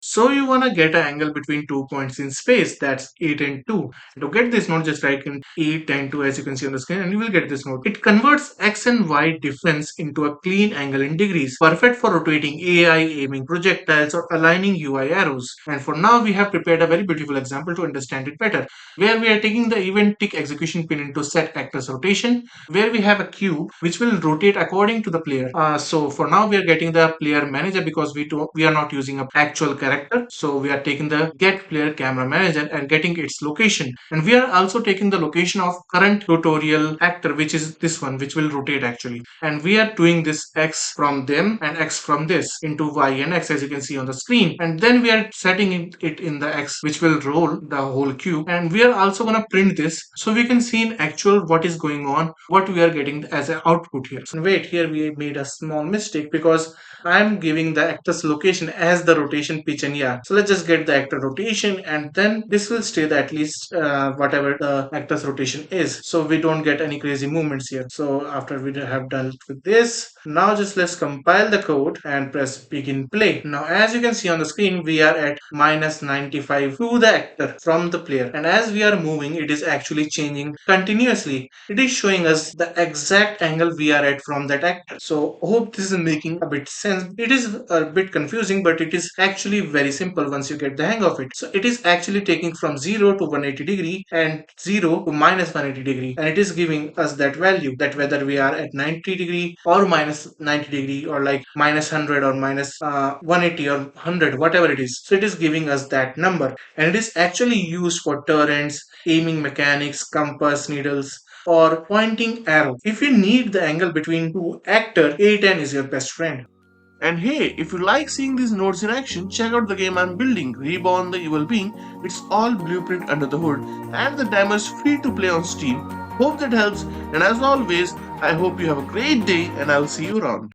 So you want to get an angle between 2 points in space, that's 8 and 2. To get this node, just write in 8 and 2 as you can see on the screen and you will get this node. It converts x and y difference into a clean angle in degrees, perfect for rotating AI, aiming projectiles or aligning UI arrows. And for now we have prepared a very beautiful example to understand it better, where we are taking the event tick execution pin into set actors rotation, where we have a cube which will rotate according to the player. So for now we are getting the player manager because we are not using an actual character. So we are taking the get player camera manager and getting its location. And we are also taking the location of current tutorial actor, which is this one, which will rotate actually. And we are doing this x from them and x from this into y and x as you can see on the screen. And then we are setting it in the x, which will roll the whole cube. And we are also going to print this so we can see in actual what is going on, what we are getting as an output here. So wait, here we made a small mistake because I'm giving the actor's location as the rotation pitch and yeah. So let's just get the actor rotation and then this will stay the at least whatever the actor's rotation is. So we don't get any crazy movements here. So after we have done with this, now just let's compile the code and press begin play. Now as you can see on the screen, we are at minus 95 to the actor from the player. And as we are moving, it is actually changing continuously. It is showing us the exact angle we are at from that actor. So hope this is making a bit sense. It is a bit confusing, but it is actually very simple once you get the hang of it. So it is actually taking from 0 to 180 degree and 0 to minus 180 degree, and it is giving us that value, that whether we are at 90 degree or minus 90 degree or like minus 100 or minus 180 or 100, whatever it is. So it is giving us that number, and it is actually used for turrets, aiming mechanics, compass needles, or pointing arrow. If you need the angle between two actors, A10 is your best friend. And hey, if you like seeing these nodes in action, check out the game I'm building, Reborn the Evil Being. It's all blueprint under the hood, and the demo is free to play on Steam. Hope that helps, and as always, I hope you have a great day, and I'll see you around.